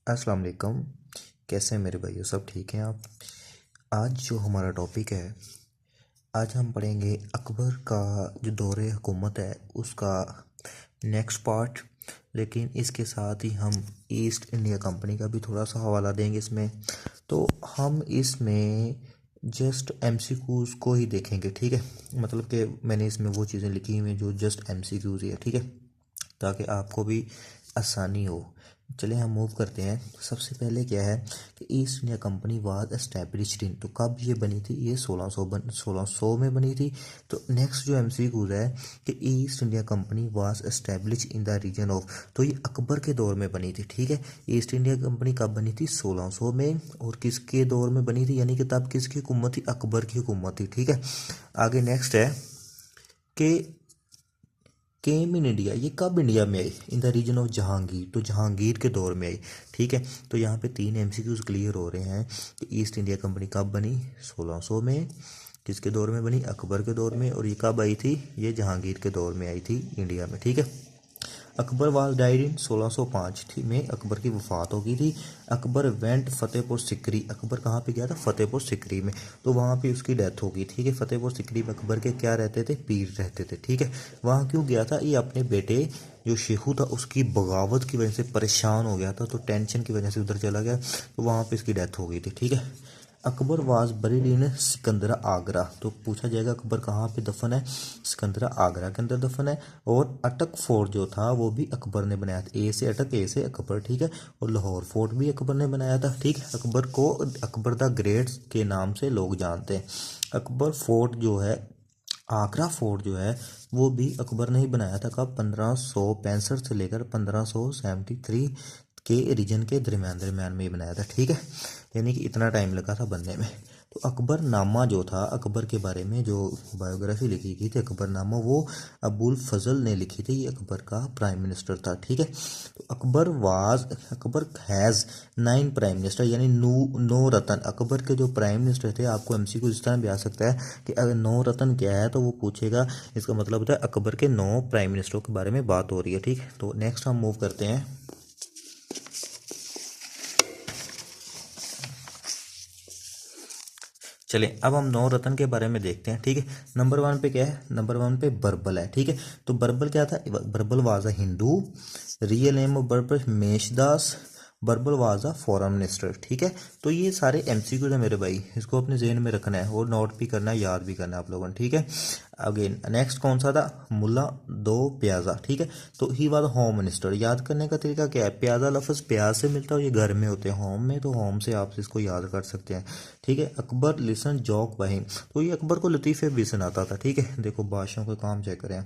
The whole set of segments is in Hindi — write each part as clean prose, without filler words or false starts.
अस्सलाम वालेकुम। कैसे हैं मेरे भाइयों, सब ठीक हैं आप? आज जो हमारा टॉपिक है, आज हम पढ़ेंगे अकबर का जो दौरे हुकूमत है उसका नेक्स्ट पार्ट। लेकिन इसके साथ ही हम ईस्ट इंडिया कंपनी का भी थोड़ा सा हवाला देंगे इसमें। तो हम इसमें जस्ट एमसीक्यूज़ को ही देखेंगे, ठीक है। मतलब कि मैंने इसमें वो चीज़ें लिखी हुई हैं जो जस्ट एमसीक्यूज़ ही है, ठीक है, ताकि आपको भी आसानी हो। चलिए हम मूव करते हैं। सबसे पहले क्या है कि East India Company was established इन, तो कब ये बनी थी? ये 1600 में बनी थी। तो नेक्स्ट जो एमसीक्यू है कि East India Company was established in the region of, तो ये अकबर के दौर में बनी थी, ठीक है। ईस्ट इंडिया कंपनी कब बनी थी? 1600 में। और किसके दौर में बनी थी, यानी कि तब किसकी हुकूमत थी? अकबर की हुकूमत थी, ठीक है। आगे नेक्स्ट है कि केम इन इंडिया, ये कब इंडिया में आई? In the region of Jahangir, तो जहांगीर के दौर में आई, ठीक है। तो यहाँ पे 3 एमसीक्यूज क्लियर हो रहे हैं कि ईस्ट इंडिया कंपनी कब बनी? 1600 में। किसके दौर में बनी? अकबर के दौर में। और ये कब आई थी? ये जहांगीर के दौर में आई थी इंडिया में, ठीक है। अकबर वाज डाइड इन 1605 में अकबर की वफ़ात हो गई थी। अकबर वेंट फतेहपुर सिकरी, अकबर कहाँ पे गया था? फतेहपुर सिकरी में। तो वहाँ पे उसकी डेथ हो गई, ठीक है। फतेहपुर सिकरी में अकबर के क्या रहते थे? पीर रहते थे, ठीक है। वहाँ क्यों गया था? ये अपने बेटे जो शेखू था उसकी बगावत की वजह से परेशान हो गया था, तो टेंशन की वजह से उधर चला गया, तो वहाँ पे इसकी डेथ हो गई थी, ठीक है। अकबर वाज बरीड इन सिकंदरा आगरा, तो पूछा जाएगा अकबर कहाँ पे दफन है? सिकंदरा आगरा के अंदर दफन है। और अटक फोर्ट जो था वो भी अकबर ने बनाया था। ए से अटक, ए से अकबर, ठीक है। और लाहौर फोर्ट भी अकबर ने बनाया था, ठीक है। अकबर को अकबर द ग्रेट के नाम से लोग जानते हैं। अकबर फोर्ट जो है, आगरा फोर्ट जो है वो भी अकबर ने ही बनाया था। कब? 1565 से लेकर 1573 के रीजन के दरमियान दरमियान में ही बनाया था, ठीक है। यानी कि इतना टाइम लगा था बनने में। तो अकबरनामा जो था, अकबर के बारे में जो बायोग्राफी लिखी गई थी अकबरनामा, वो अबुल फजल ने लिखी थी। ये अकबर का प्राइम मिनिस्टर था, ठीक है। तो अकबर हैज़ 9 प्राइम मिनिस्टर, यानी 9 रतन। अकबर के जो प्राइम मिनिस्टर थे, आपको एमसीक्यू इस तरह भी आ सकता है कि अगर 9 रतन क्या है तो वो पूछेगा, इसका मतलब होता है अकबर के 9 प्राइम मिनिस्टरों के बारे में बात हो रही है, ठीक है। तो नेक्स्ट हम मूव करते हैं। चलिए अब हम 9 रत्न के बारे में देखते हैं, ठीक है। नंबर 1 पे क्या है? नंबर 1 पे बरबल है, ठीक है। तो बरबल क्या था? Birbal was a Hindu. Real name of Birbal Maheshdas. Birbal was a foreign minister, ठीक है। तो ये सारे एमसीक्यू है मेरे भाई, इसको अपने जहन में रखना है और नोट भी करना है, याद भी करना है आप लोगों ने, ठीक है। अगेन नेक्स्ट कौन सा था? मुल्ला दो प्याजा, ठीक है। तो ही वाज होम मिनिस्टर। याद करने का तरीका क्या है? प्याजा लफ्ज़ प्याज से मिलता है, ये घर में होते हैं, होम में, तो होम से आप इसको याद कर सकते हैं, ठीक है। अकबर लिसन जोक वहीम, तो ये अकबर को लतीफ़े भी सुनाता था, ठीक है। देखो बादशाहों का काम चेक करें,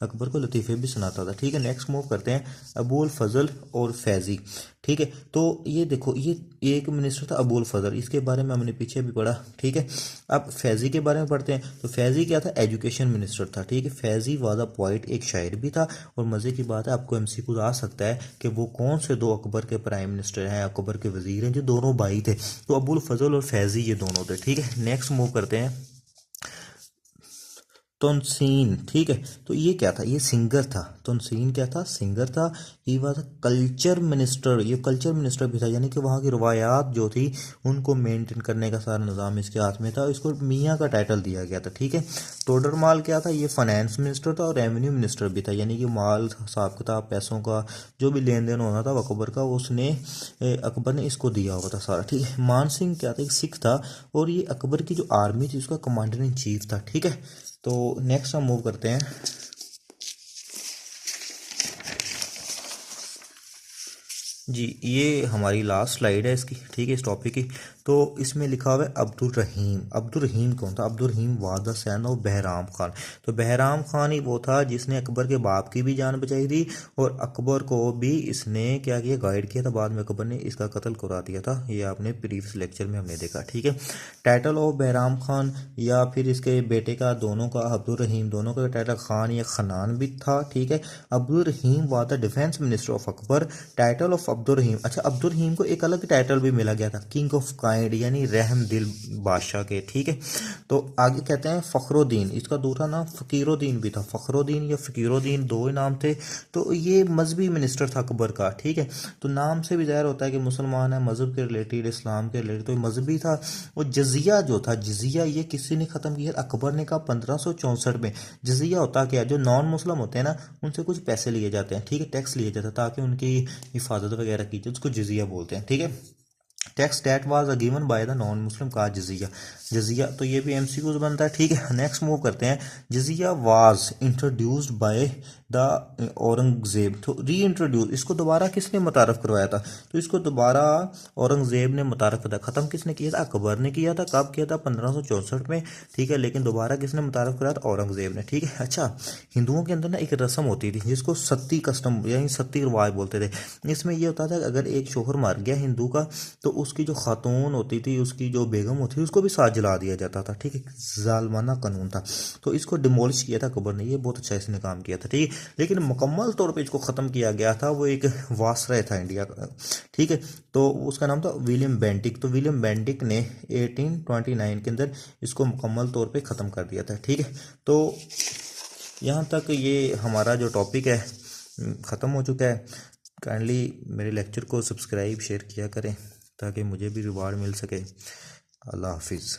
अकबर को लतीफ़े भी सुनाता था, ठीक है। नेक्स्ट मूव करते हैं। अबुल फजल और फैज़ी, ठीक है। तो ये देखो, ये एक मिनिस्टर था अबुल फजल, इसके बारे में हमने पीछे भी पढ़ा, ठीक है। अब फैज़ी के बारे में पढ़ते हैं। तो फैज़ी क्या था? एजुकेशन मिनिस्टर था, ठीक है। फैज़ी वाज अ पोइट, एक शायर भी था। और मज़े की बात है, आपको एमसीक्यू आ सकता है कि वो कौन से 2 अकबर के प्राइम मिनिस्टर हैं, अकबर के वजीर हैं, जो दोनों भाई थे। तो अबुल फजल और फैज़ी ये दोनों थे, ठीक है। नेक्स्ट मूव करते हैं। तोनसीन, ठीक है। तो ये क्या था? ये सिंगर था। तोनसीन क्या था? सिंगर था। ही वॉज कल्चर मिनिस्टर, ये कल्चर मिनिस्टर भी था, यानी कि वहाँ की रवायात जो थी उनको मेंटेन करने का सारा निज़ाम इसके हाथ में था। इसको मियाँ का टाइटल दिया गया था, ठीक है। टोडरमाल क्या था? ये फाइनेंस मिनिस्टर था और रेवेन्यू मिनिस्टर भी था, यानी कि माल हिसाब किताब, पैसों का जो भी लेन देन होना था अकबर का, उसने अकबर ने इसको दिया हुआ था सारा, ठीक है। मान सिंह क्या था? एक सिख था और ये अकबर की जो आर्मी थी उसका कमांडर इन चीफ था, ठीक है। तो नेक्स्ट हम मूव करते हैं। जी, ये हमारी लास्ट स्लाइड है इसकी, ठीक है, इस टॉपिक की। तो इसमें लिखा हुआ है अब्दुल रहीम। अब्दुल रहीम कौन था? Abdul Rahim was the son of Bahram Khan. तो बहराम खान ही वो था जिसने अकबर के बाप की भी जान बचाई थी और अकबर को भी इसने क्या किया? गाइड किया था। बाद में अकबर ने इसका कत्ल करा दिया था, ये आपने प्रीवियस लेक्चर में हमने देखा, ठीक है। टाइटल ऑफ बहराम खान या फिर इसके बेटे का, दोनों का, अब्दुल रहीम, दोनों का टाइटल खान या खनान भी था, ठीक है। Abdul Rahim was the defence minister of Akbar. Title of Abdul Rahim. अच्छा, अब्दुल रहीम को एक अलग टाइटल भी मिला गया था, किंग ऑफ काइंड, यानी रहम दिल बादशाह के, ठीक है। तो आगे कहते हैं फ़खरुद्दीन, इसका दूसरा नाम फ़कीरुद्दीन भी था, फ़खरुद्दीन या फ़कीरुद्दीन दो ही नाम थे। तो ये मजहबी मिनिस्टर था अकबर का, ठीक है। तो नाम से भी ज़ाहिर होता है कि मुसलमान है, मज़हब के रिलेटेड, इस्लाम के रिलेटेड, तो मजहबी था। वो जजिया जो था, जजिया ये किसी ने ख़त्म किया, अकबर ने कहा 1564 में। जजिया होता क्या है, जो नॉन मुस्लिम होते हैं ना उनसे कुछ पैसे लिए जाते हैं, ठीक है, टैक्स लिए जाते हैं ताकि उनकी हिफाजत वगैरह की जाए, उसको जजिया बोलते हैं, ठीक है। Tax that was given by the non Muslim का जजिया। जजिया तो ये भी एमसीक्यूज बनता है, ठीक है। नेक्स्ट मूव करते हैं। Jizya was introduced by the Aurangzeb. तो री इंट्रोड्यूस, इसको दोबारा किसने मुतारफ करवाया था? तो इसको दोबारा औरंगजेब ने मुतारफ किया था। ख़त्म किसने किया था? अकबर ने किया था। कब किया था? 1564 में, ठीक है। लेकिन दोबारा किसने मुतारफ कराया था? औरंगजेब ने, ठीक है। अच्छा, हिंदुओं के अंदर ना एक रस्म होती थी जिसको सती कस्टम यानी सती रिवाज बोलते थे। इसमें यह होता था कि अगर एक शोहर मर गया हिंदू का, तो उसकी जो खातून होती थी, उसकी जो बेगम होती थी, उसको भी साथ जला दिया जाता था, ठीक है। जालमाना कानून था। तो इसको डिमोलिश किया था अकबर ने, ये बहुत अच्छा इसने काम किया था, ठीक है। लेकिन मुकम्मल तौर पे इसको ख़त्म किया गया था, वो एक वासराय था इंडिया का, ठीक है। तो उसका नाम था विलियम बेंटिक। तो विलियम बेंटिक ने 1829 के अंदर इसको मुकम्मल तौर पे ख़त्म कर दिया था, ठीक है। तो यहाँ तक ये हमारा जो टॉपिक है ख़त्म हो चुका है। काइंडली मेरे लेक्चर को सब्सक्राइब शेयर किया करें ताकि मुझे भी रिवार्ड मिल सके। अल्लाह हाफिज़।